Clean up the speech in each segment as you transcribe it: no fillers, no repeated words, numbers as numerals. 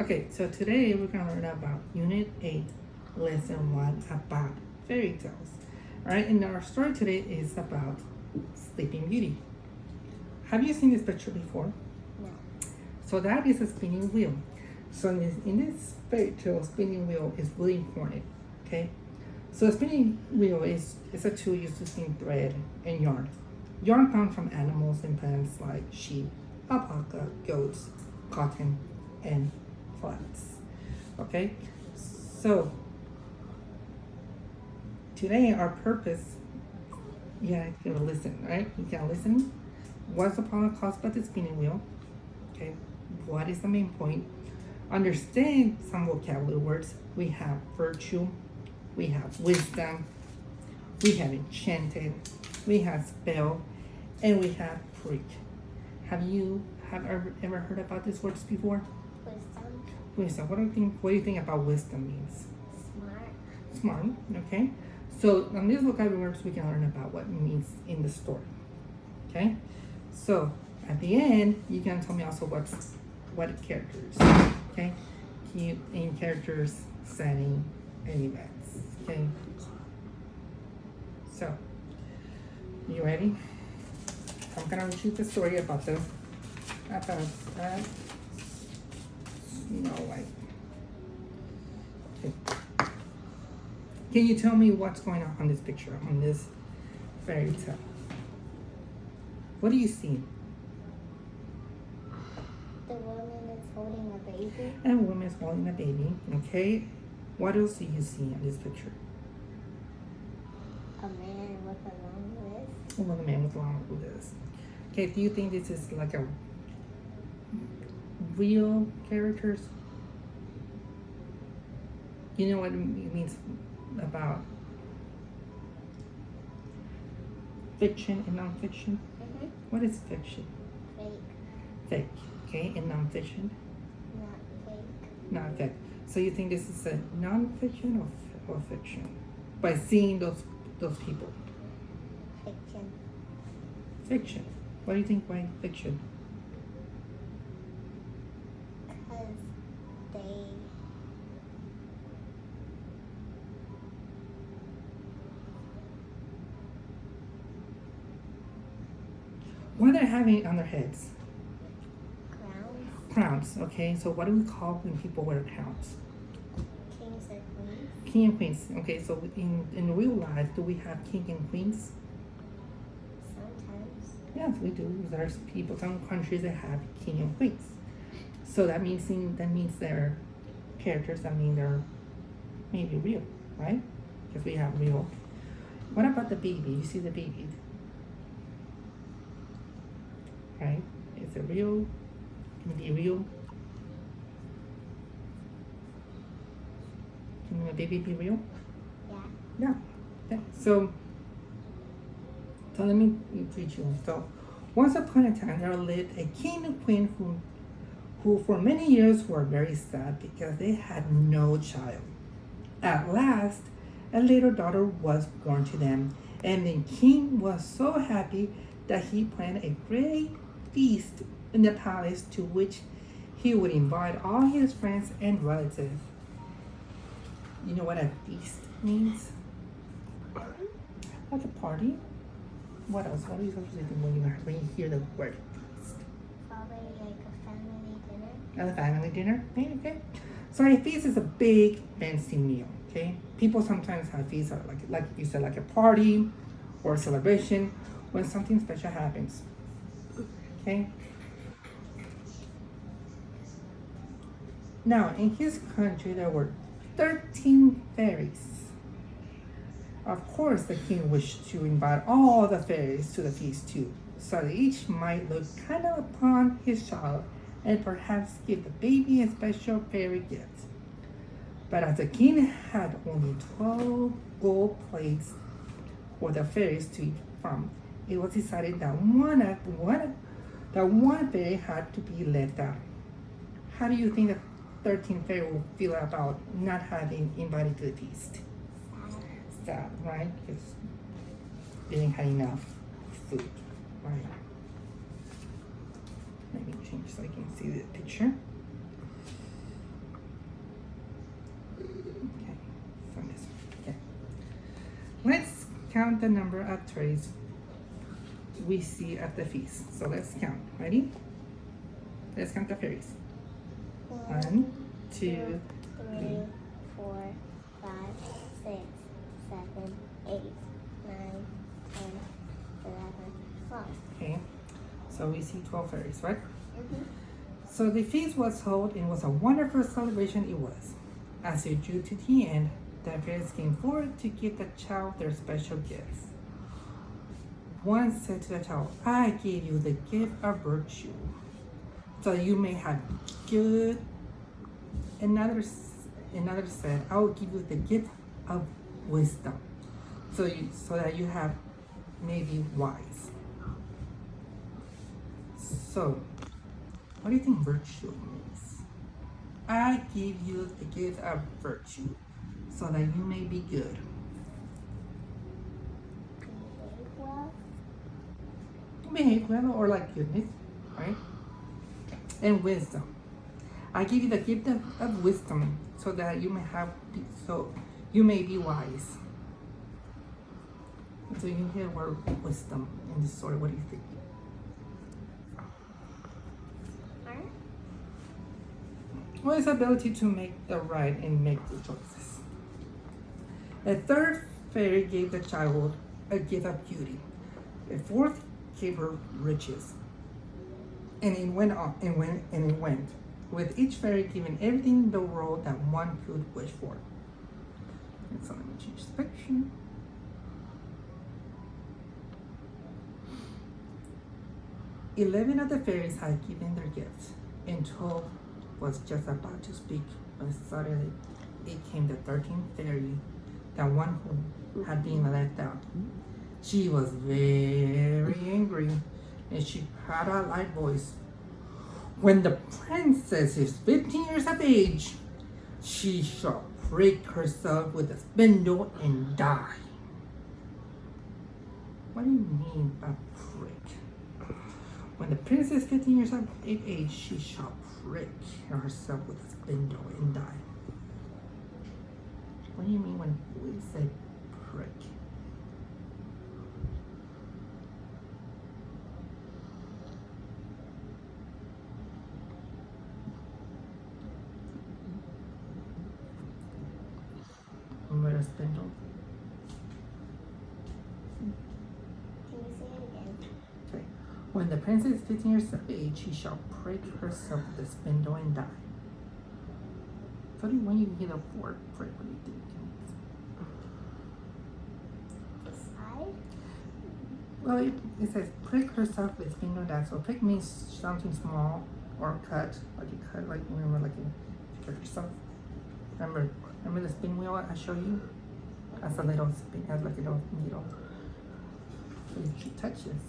Okay, so today we're gonna learn about Unit 8, Lesson 1 about fairy tales. Alright, and our story today is about Sleeping Beauty. Have you seen this picture before? No. So that is a spinning wheel. So in this fairy tale, spinning wheel is really important. Okay? So a spinning wheel is a tool used to spin thread and yarn. Yarn comes from animals and plants like sheep, alpaca, goats, cotton, and flax. Okay? So today our purpose, you gotta listen, right? You gotta listen. What's the problem caused by the spinning wheel? Okay? What is the main point? Understand some vocabulary words. We have virtue, we have wisdom, we have enchanted, we have spell, and we have freak. Have you ever heard about these words before? Wisdom. Wisdom. What do you think about wisdom means? Smart. Smart. Okay. So on these vocabulary words, we can learn about what it means in the story. Okay. So at the end, you can tell me also what characters. Okay. In characters, setting, and events. Okay. So, you ready? I'm gonna read you the story about Snow White. Okay. Can you tell me what's going on this picture, on this fairy tale? What do you see? The woman is holding a baby. And a woman is holding a baby. Okay. What else do you see in this picture? A man with a long list. Well, a man with long list. Okay. Do you think this is like a real characters? You know what it means about fiction and nonfiction? Mm-hmm. What is fiction? Fake. Fake. Okay. And nonfiction? Not fake. Not fake. So you think this is a nonfiction or fiction? By seeing those people. Fiction. Fiction. What do you think by fiction? Because they What are they having on their heads? crowns. Crowns. Okay. So what do we call when people wear crowns? Kings or queens. King and queens. Okay. So in real life, do we have king and queens? Sometimes. Yes, we do. There's people, some countries that have king and queens. So that means they're characters. That mean they're maybe real, right? Because we have real. What about the baby? You see the baby, right? Is it real? Can it be real? Can a baby be real? Yeah. Yeah. Okay. So let me teach you. So once upon a time there lived a king and queen who for many years were very sad because they had no child. At last, a little daughter was born to them, and the king was so happy that he planned a great feast in the palace to which he would invite all his friends and relatives. You know what a feast means? Like a party. What else? What are you supposed to do when you hear the word feast? Probably like a family dinner. A family dinner? Okay. So a feast is a big fancy meal. Okay. People sometimes have feasts like you said, like a party or a celebration when something special happens. Okay. Now in his country there were 13 fairies. Of course, the king wished to invite all the fairies to the feast too, so that each might look kind of upon his child and perhaps give the baby a special fairy gift. But as the king had only 12 gold plates for the fairies to eat from, it was decided that one fairy had to be left out. How do you think the 13 fairies will feel about not having invited to the feast? Sad, right? Because they didn't have enough food, right? Let me change so I can see the picture. count the number of fairies we see at the feast. So let's count. Ready? Let's count the fairies. 1, 2, 3, 4, 5, 6, 7, 8, 9, 10, 11, 12. Okay. So we see 12 fairies, right? Mm-hmm. So the feast was held and was a wonderful celebration it was. As it drew to the end, the fairies came forward to give the child their special gifts. One said to the child, I give you the gift of virtue, so you may have good. Another said, I will give you the gift of wisdom, so that you have may be wise. So, what do you think virtue means? I give you the gift of virtue, so that you may be good. Behave well. Behave well, or like goodness, right? And wisdom. I give you the gift of wisdom, so that you may you may be wise. So you hear the word wisdom in this story. What do you think? Art. Well, it's ability to make the right and make the choices. The third fairy gave the child a gift of beauty. The fourth gave her riches. And it went on and it went, with each fairy giving everything in the world that one could wish for. And so let me change the picture. Eleven of the fairies had given their gifts, and 12 was just about to speak when suddenly it came the 13th fairy, the one who had been left out. She was very angry, and she had a loud voice. When the princess is 15 years of age, she shall break herself with a spindle and die. What do you mean by break? When the princess is 15 years of age, she shall prick herself with a spindle and die. What do you mean when we say prick? With a spindle? Can you say it again? Okay. When the princess is 15 years of age, she shall prick herself with a spindle and die. So when you hear the word prick, what do you think? Decide. Well, it says prick herself with spindle and die. So prick means something small or cut, like you cut, like remember, like you cut yourself. Remember the spin wheel I showed you? Has a little spin, has like a little needle. So if she touches,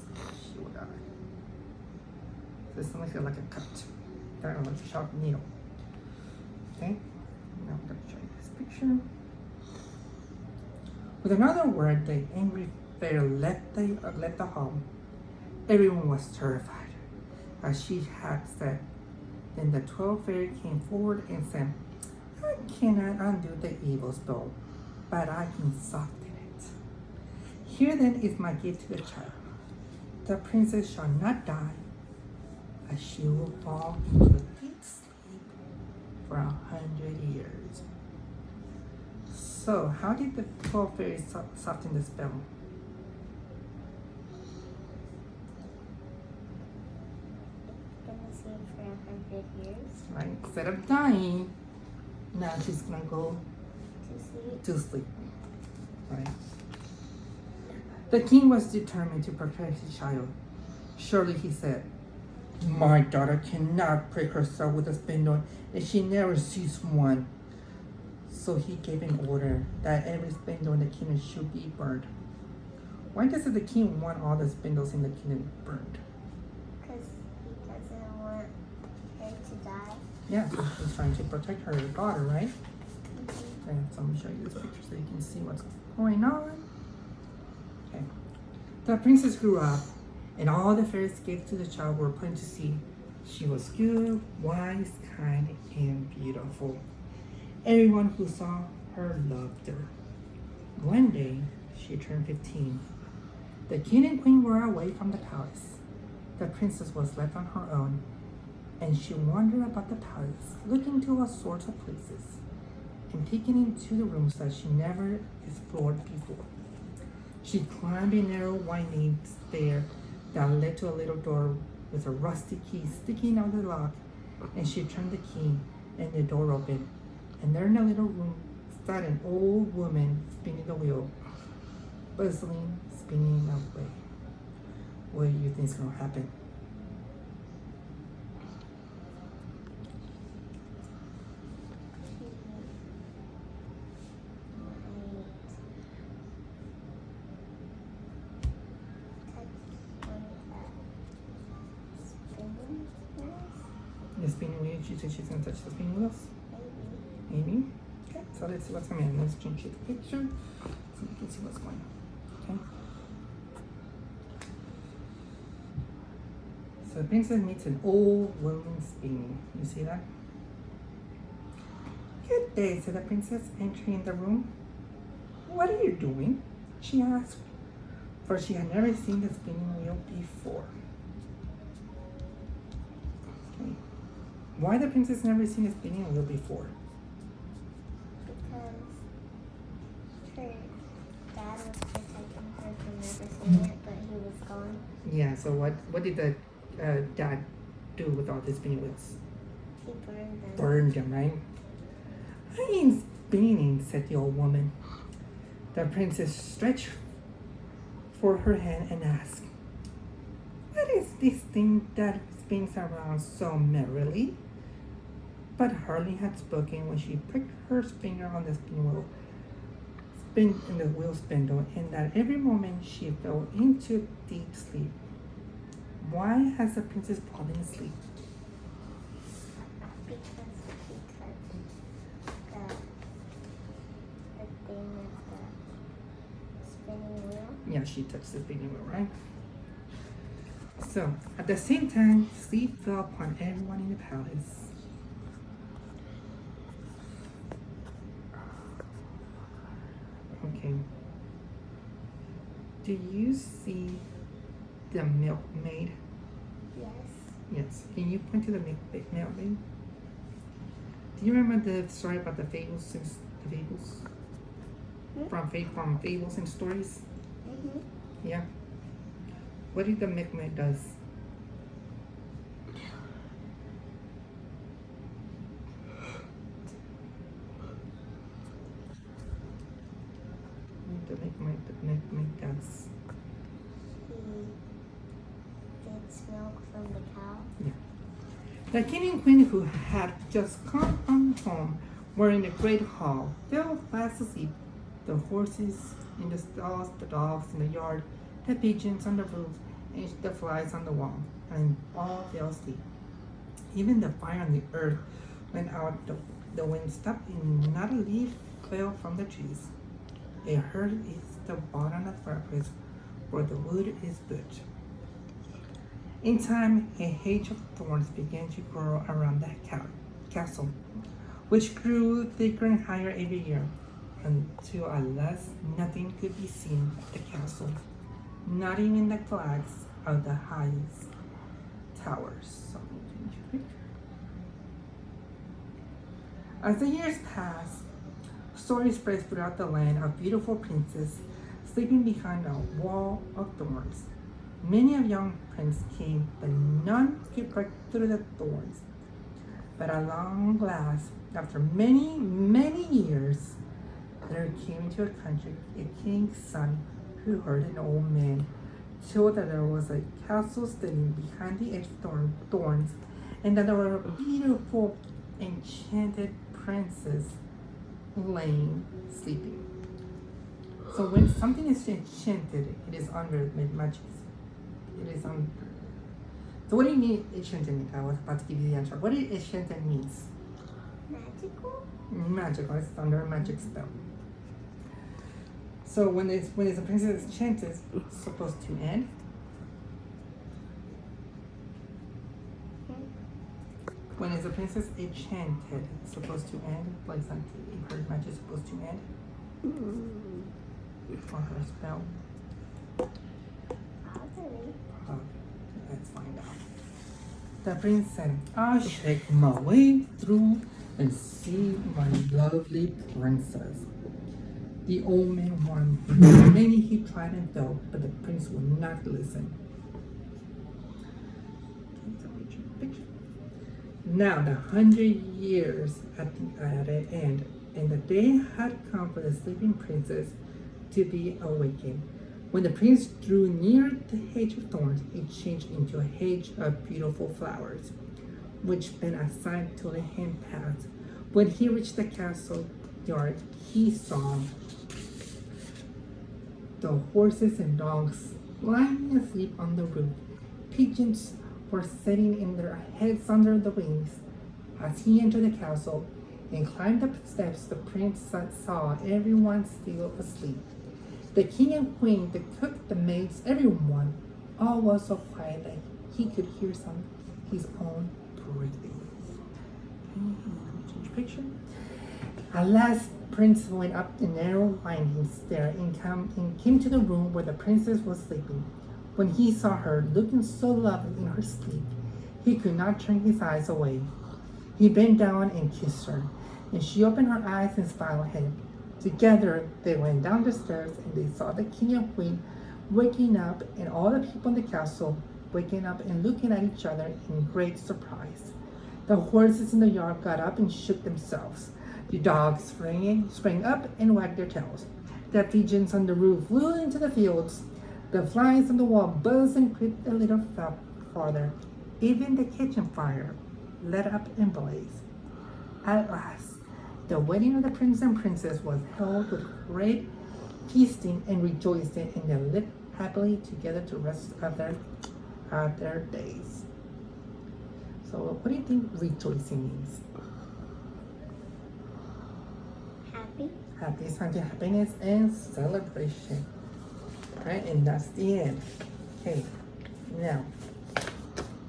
she will die. So it's something like a cut, kind of like a sharp needle. Okay, now I'm gonna show you this picture. With another word, the angry fairy left the hall. Everyone was terrified, as she had said. Then the 12 fairies came forward and said, I cannot undo the evil spell, but I can soften it. Here then is my gift to the child. The princess shall not die, but she will fall into a deep sleep for 100 years. So, how did the 12 fairies soften the spell? Gonna sleep for 100 years. Right? Instead of dying, now she's gonna go To sleep. to sleep. Right? The king was determined to protect his child. Surely, he said, my daughter cannot prick herself with a spindle, and she never sees one. So he gave an order that every spindle in the kingdom should be burned. Why does the king want all the spindles in the kingdom burned? Because he doesn't want her to die. Yeah, so he's trying to protect her daughter, right? Okay, so let me show you this picture so you can see what's going on. Okay. The princess grew up, and all the fairies gave to the child were plain to see. She was good, wise, kind, and beautiful. Everyone who saw her loved her. One day, she turned 15. The king and queen were away from the palace. The princess was left on her own, and she wandered about the palace, looking to all sorts of places and peeking into the rooms that she never explored before. She climbed a narrow, winding stair that led to a little door with a rusty key sticking out of the lock, and she turned the key, and the door opened, and there in a little room sat an old woman spinning the wheel, bustling, spinning away. What do you think is going to happen? The spinning wheel, she said she's going to touch the spinning wheels? Maybe. Okay, so let's see what's coming. Let's change the picture so you can see what's going on. Okay. So the princess meets an old woman spinning. You see that? Good day, said the princess, entering the room. What are you doing? She asked, for she had never seen the spinning wheel before. Okay. Why the princess never seen a spinning wheel before? Because her dad was protecting her from never seeing it, but he was gone. Yeah, so what did the dad do with all the spinning wheels? He burned them. Burned them, right? I ain't spinning, said the old woman. The princess stretched for her hand and asked, what is this thing that spins around so merrily? But hardly had spoken when she pricked her finger on the spinning wheel, in the wheel spindle, and that every moment she fell into deep sleep. Why has the princess fallen asleep? Because he touched the thing with the spinning wheel. Yeah, she touched the spinning wheel, right? So, at the same time, sleep fell upon everyone in the palace. Okay. Do you see the milkmaid? Yes. Yes. Can you point to the milkmaid? Do you remember the story about the fables? The fables? From fables and stories? Mm-hmm. Yeah. What did the milkmaid does? The milkmaid does. He gets milk from the cow. The king and queen, who had just come from home, were in the great hall, fell fast asleep. The horses in the stalls, the dogs in the yard, the pigeons on the roof, and the flies on the wall, and all fell asleep. Even the fire on the earth went out, the wind stopped, and not a leaf fell from the trees. A hearth is the bottom of the fireplace where the wood is burnt. In time, a hedge of thorns began to grow around the castle, which grew thicker and higher every year, until at last nothing could be seen at the castle, not even the flags of the highest towers. As the years passed, stories spread throughout the land of beautiful princess sleeping behind a wall of thorns. Many a young prince came, but none could break through the thorns. But at long last, after many, many years, there came into a country a king's son who heard an old man tell that there was a castle standing behind the edge of thorns, and that there were a beautiful, enchanted princess laying, sleeping. So when something is enchanted, it is under magic. It is under. So what do you mean enchanted mean? I was about to give you the answer. What does enchanted means? Magical? Magical. It's under a magic spell. So when a princess is enchanted, it's supposed to end. When is a princess enchanted, it's supposed to end, like something her magic is supposed to end. Mm-hmm. on her spell? Probably. Let's find out. The prince said, I'll shake my way through and see my lovely princess. The old man warned him. Many he tried and failed, but the prince would not listen. Now the 100 years at the end, and the day had come for the sleeping princess to be awakened. When the prince drew near the hedge of thorns, it changed into a hedge of beautiful flowers, which been assigned to let him pass. When he reached the castle yard, he saw the horses and dogs lying asleep on the roof. Pigeons were sitting in their heads under the wings. As he entered the castle and climbed up the steps, the prince saw everyone still asleep. The king and queen, the cook, the maids, everyone, all was so quiet that he could hear his own breathing. Change picture. At last, Prince went up the narrow winding stair and came to the room where the princess was sleeping. When he saw her looking so lovely in her sleep, he could not turn his eyes away. He bent down and kissed her, and she opened her eyes and smiled at him. Together they went down the stairs, and they saw the king and queen waking up, and all the people in the castle waking up and looking at each other in great surprise. The horses in the yard got up and shook themselves. The dogs sprang up and wagged their tails. The pigeons on the roof flew into the fields. The flies on the wall buzzed and crept a little farther. Even the kitchen fire lit up and blazed. At last, the wedding of the prince and princess was held with great feasting and rejoicing, and they lived happily together the rest of their days. So, what do you think rejoicing means? Happy. Happy sign to happiness and celebration. Alright, and that's the end. Okay, now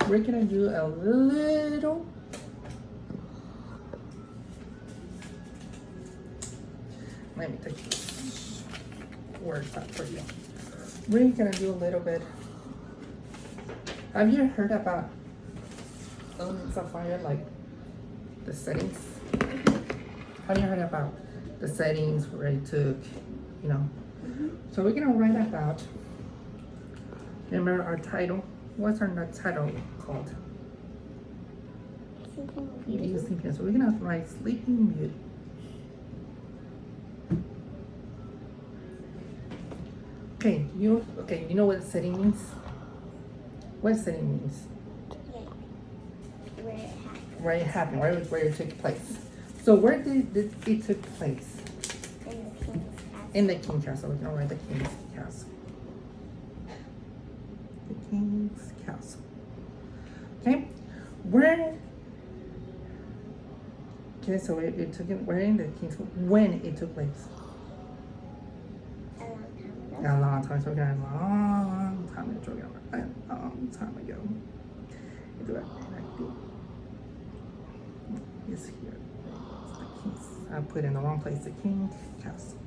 we're gonna do a little let me take this words out for you. We're gonna do a little bit. Have you heard about Elements of Fire, like the settings? Have you heard about the settings where it took, you know? So we're gonna write about, remember our title? What's our title called? Sleeping Beauty. Sleeping. So we're gonna write Sleeping Beauty. Okay, you know what setting means? What setting means? Yeah. Where it happened. Where it happened, where it took place. So where did it took place? In the king's castle. In the King's Castle. We're gonna write the King's Castle. The King's Castle. Okay, where? Okay, so it took it. Where in the King's? When it took place? A long time ago. A long time. So we're gonna a long time ago. A long time ago. Do it. It's here. It's the King's. I put in the wrong place. The King's Castle.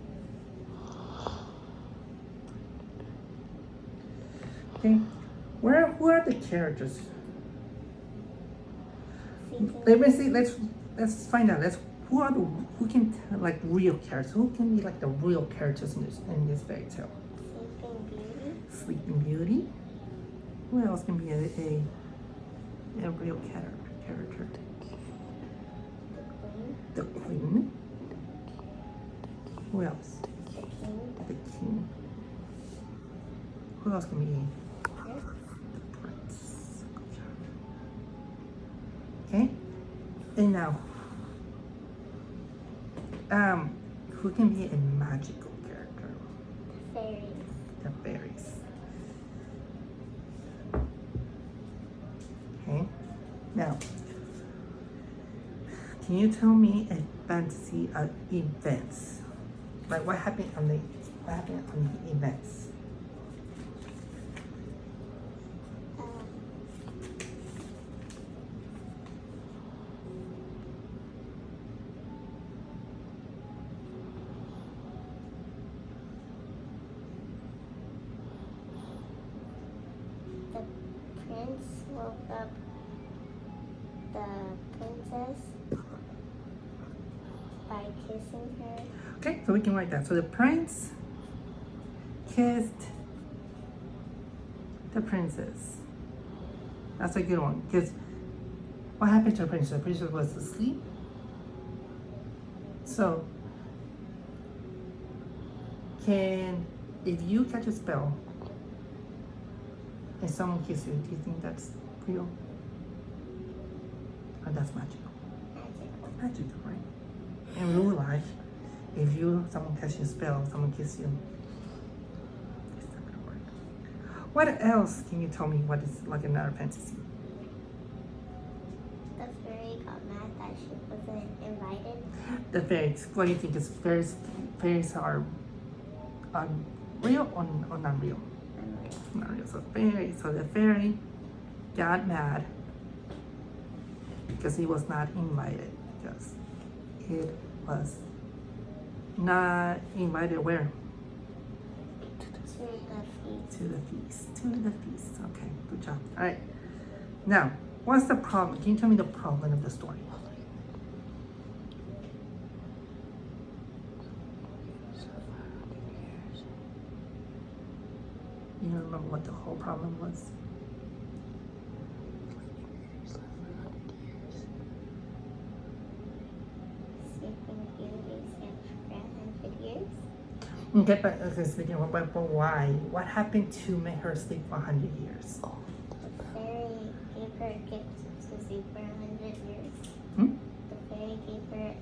Okay, who are the characters? Let me see. Let's find out. Who can like real characters? Who can be like the real characters in this fairy tale? Sleeping Beauty. Sleeping Beauty. Who else can be a real character? The Queen. The Queen. Who else? The King. The King. Who else can be? Prince. Prince. Okay. And now, who can be a magical character? Fairies. The fairies. Okay. Now, can you tell me a fantasy of events? Like what happened on the events? prince woke up the princess by kissing her. Okay, so we can write that. So the prince kissed the princess. That's a good one. Because what happened to the princess? The princess was asleep. So, if you catch a spell and someone kisses you, do you think that's real? Or that's magical? Magical. Magical, right? In real life, if someone catches a spell, someone kisses you, it's not gonna work. What else can you tell me what is like another fantasy? The fairy got mad that she wasn't invited. The fairies. What do you think? Is fairies are real or not real? Unreal. Not real. So the fairy got mad because he was not invited. Because it was not invited where? To the feast. To the feast. Okay, good job. All right. Now, what's the problem? Can you tell me the problem of the story? You don't remember what the whole problem was? Sleeping Beauty slept for 100 years. Okay, but speaking of, but why? What happened to make her sleep for 100 years? The fairy gave her a gift to sleep for 100 years. Hmm? The fairy gave her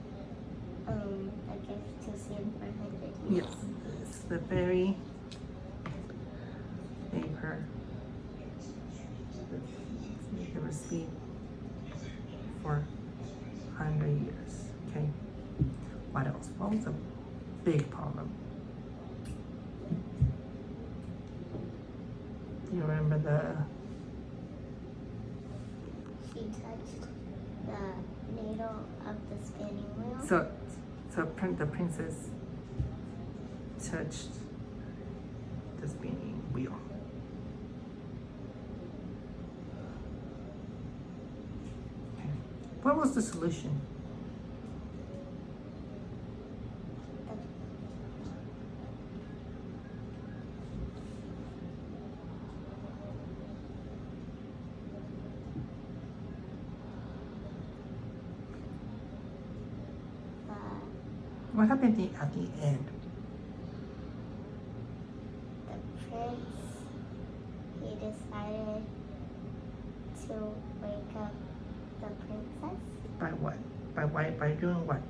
a gift to sleep for 100 years. Yes, the fairy gave her sleep for 100 years. Okay. What else? What was a big problem? Do you remember She touched the needle of the spinning wheel. so the princess touched the spinning wheel. Okay. What was the solution? What happened at the end? The prince, he decided to wake up the princess. By what? By doing what?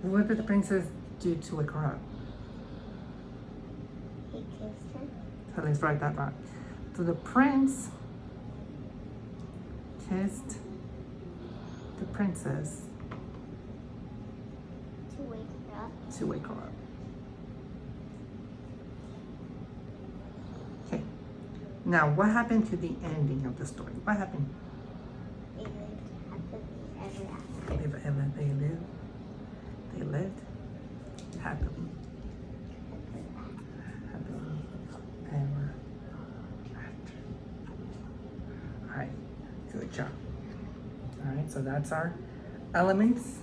What did the princess do to wake her up? He kissed her. So let's write that down. So the prince kissed the princess To wake her up. to wake her up. Okay. Now, what happened to the ending of the story? What happened? They lived happily ever after. They lived happily ever after. All right, good job. All right, so that's our elements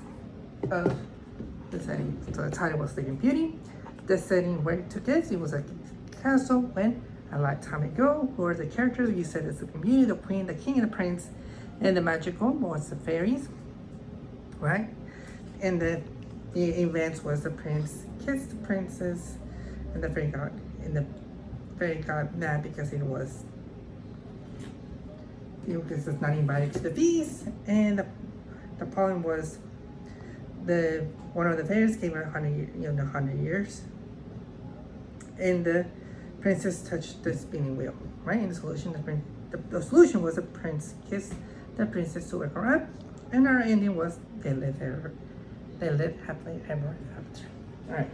of the setting. So the title was Sleeping Beauty. The setting where it took us, it was a castle when a lifetime ago. Who are the characters? You said the Sleeping Beauty, the Queen, the King, and the Prince, and the magical was the fairies, right? And the events was the prince kissed the princess, and the fairy got mad because it was not invited to the feast, and the problem was one of the fairies gave her 100 years, and the princess touched the spinning wheel, right? And the solution, the solution was the prince kissed the princess to wake her up, and our ending was they lived happily ever after. All right.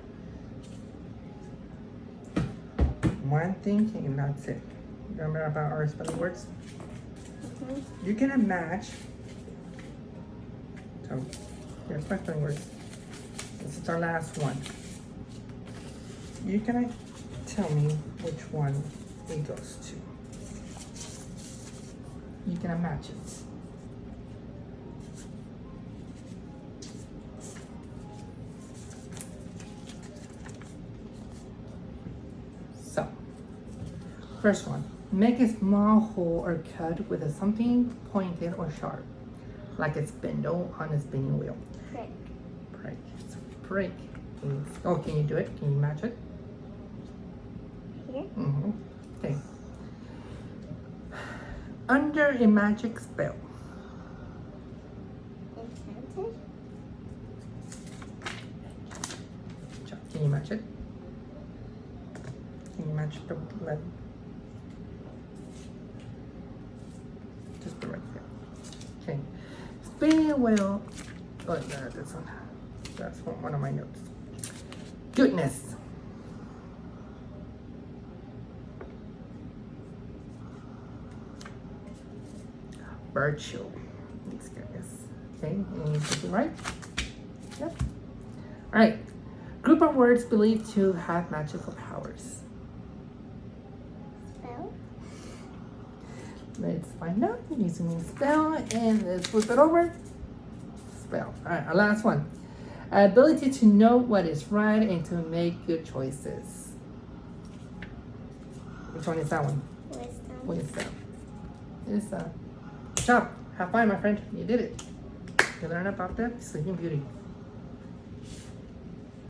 One thing, and that's it. Remember about our spelling words? Mm-hmm. You're gonna match. So, here's my spelling words. This is our last one. You're gonna tell me which one it goes to. you can match it. So, first one, make a small hole or cut with something pointed or sharp, like a spindle on a spinning wheel. Prick. Break. So break. Oh, can you do it? Can you match it? Here? Mm-hmm. Okay. Under a magic spell. Enchanted? Can you match it? Can you match the letter? Just the right there. Okay. Spinning wheel. Oh, no, this one. That's one of my notes. Goodness. Virtue. It's goodness. Okay, and you get it right? Yep. All right. Group of words believed to have magical powers. Spell? Let's find out using spell, and let's flip it over. Spell. All right, our last one. Ability to know what is right and to make good choices. Which one is that one? Wisdom. Wisdom. Good job. Have fun, my friend. You did it. You learn about the Sleeping Beauty.